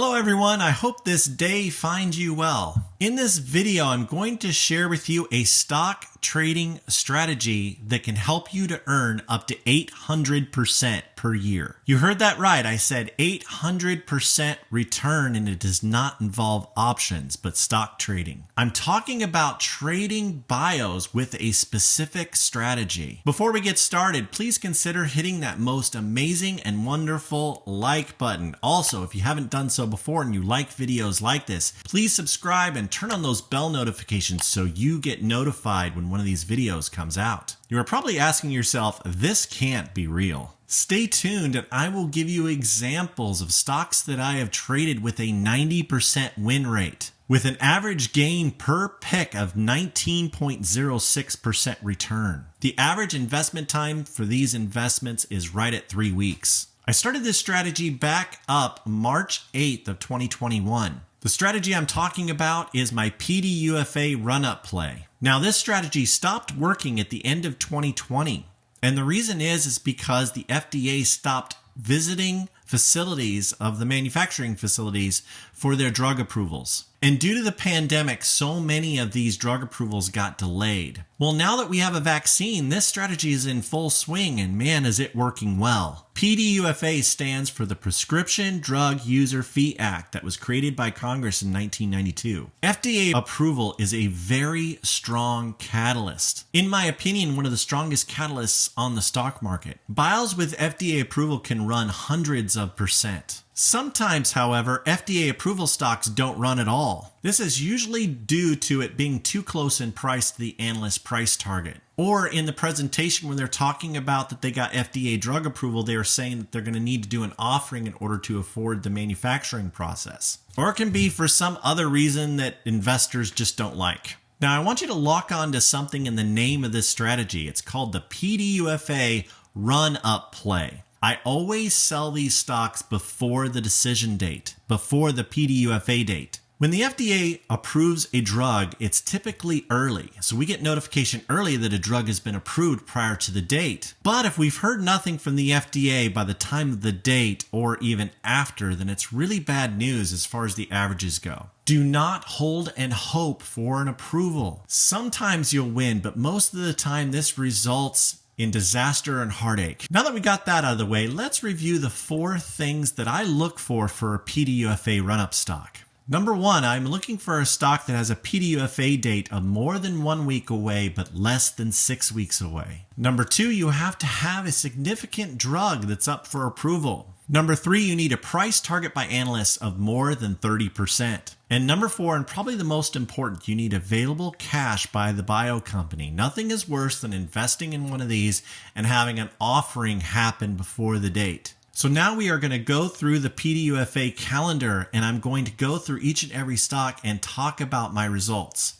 Hello everyone, I hope this day finds you well. In this video, I'm going to share with you a stock trading strategy that can help you to earn up to 800% per year. You heard that right, I said 800% return, and it does not involve options, but stock trading. I'm talking about trading bios with a specific strategy. Before we get started, please consider hitting that most amazing and wonderful like button. Also, if you haven't done so before and you like videos like this, please subscribe and turn on those bell notifications so you get notified when one of these videos comes out. You are probably asking yourself, this can't be real. Stay tuned and I will give you examples of stocks that I have traded with a 90% win rate, with an average gain per pick of 19.06% return. The average investment time for these investments is right at 3 weeks. I started this strategy back up March 8th of 2021. The strategy I'm talking about is my PDUFA Run-Up play. Now, this strategy stopped working at the end of 2020. And the reason is because the FDA stopped visiting facilities of the manufacturing facilities for their drug approvals. And due to the pandemic, so many of these drug approvals got delayed. Well, now that we have a vaccine, this strategy is in full swing, and man, is it working well. PDUFA stands for the Prescription Drug User Fee Act that was created by Congress in 1992. FDA approval is a very strong catalyst. In my opinion, one of the strongest catalysts on the stock market. Bios with FDA approval can run hundreds of %. Sometimes, however, FDA approval stocks don't run at all. This is usually due to it being too close in price to the analyst price target. Or in the presentation when they're talking about that they got FDA drug approval, they are saying that they're going to need to do an offering in order to afford the manufacturing process. Or it can be for some other reason that investors just don't like. Now, I want you to lock on to something in the name of this strategy. It's called the PDUFA Run-Up play. I always sell these stocks before the decision date, before the PDUFA date. When the FDA approves a drug, it's typically early. So we get notification early that a drug has been approved prior to the date. But if we've heard nothing from the FDA by the time of the date or even after, then it's really bad news as far as the averages go. Do not hold and hope for an approval. Sometimes you'll win, but most of the time this results in disaster and heartache. Now that we got that out of the way, let's review the 4 things that I look for a PDUFA run-up stock. Number 1, I'm looking for a stock that has a PDUFA date of more than 1 week away, but less than 6 weeks away. Number 2, you have to have a significant drug that's up for approval. Number 3, you need a price target by analysts of more than 30%. And number 4, and probably the most important, you need available cash by the bio company. Nothing is worse than investing in one of these and having an offering happen before the date. So now we are going to go through the PDUFA calendar, and I'm going to go through each and every stock and talk about my results.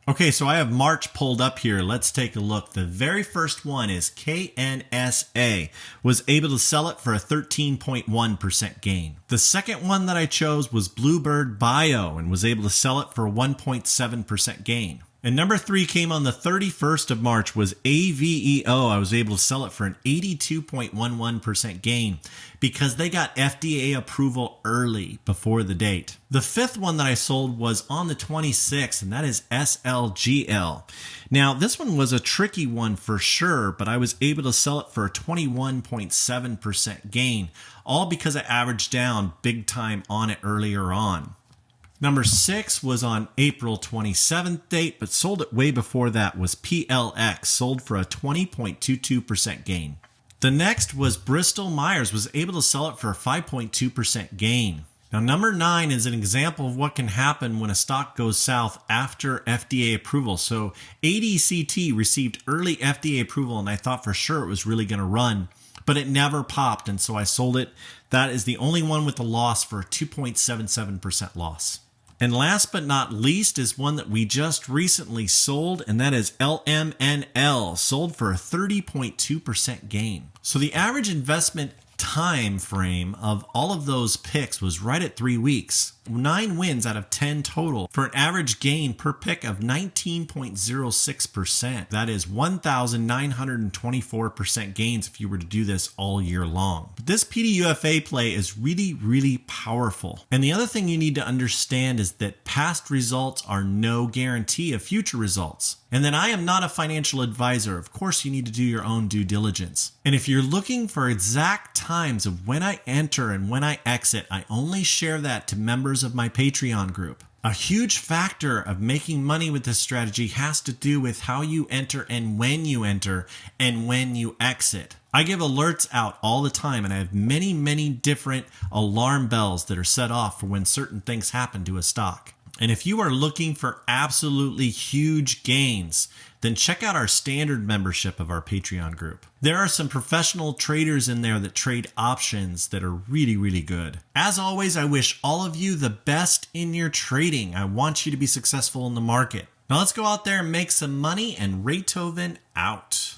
Okay, so I have March pulled up here. Let's take a look. The very first one is KNSA. Was able to sell it for a 13.1% gain. The second one that I chose was Bluebird Bio and was able to sell it for a 1.7% gain. And number 3 came on the 31st of March was AVEO. I was able to sell it for an 82.11% gain because they got FDA approval early before the date. The 5th one that I sold was on the 26th, and that is SLGL. Now, this one was a tricky one for sure, but I was able to sell it for a 21.7% gain, all because I averaged down big time on it earlier on. Number 6 was on April 27th date, but sold it way before that, was PLX, sold for a 20.22% gain. The next was Bristol Myers, was able to sell it for a 5.2% gain. Now, number 9 is an example of what can happen when a stock goes south after FDA approval. So ADCT received early FDA approval, and I thought for sure it was really going to run, but it never popped, and so I sold it. That is the only one with a loss for a 2.77% loss. And last but not least is one that we just recently sold, and that is LMNL, sold for a 30.2% gain. So the average investment time frame of all of those picks was right at 3 weeks. 9 wins out of 10 total for an average gain per pick of 19.06%. That is 1,924% gains if you were to do this all year long. But this PDUFA play is really, really powerful. And the other thing you need to understand is that past results are no guarantee of future results. And then I am not a financial advisor. Of course, you need to do your own due diligence. And if you're looking for exact times of when I enter and when I exit, I only share that to members of my Patreon group. A huge factor of making money with this strategy has to do with how you enter and when you exit. I give alerts out all the time, and I have many, many different alarm bells that are set off for when certain things happen to a stock. And if you are looking for absolutely huge gains, then check out our standard membership of our Patreon group. There are some professional traders in there that trade options that are really, really good. As always, I wish all of you the best in your trading. I want you to be successful in the market. Now let's go out there and make some money, and Raythoven out.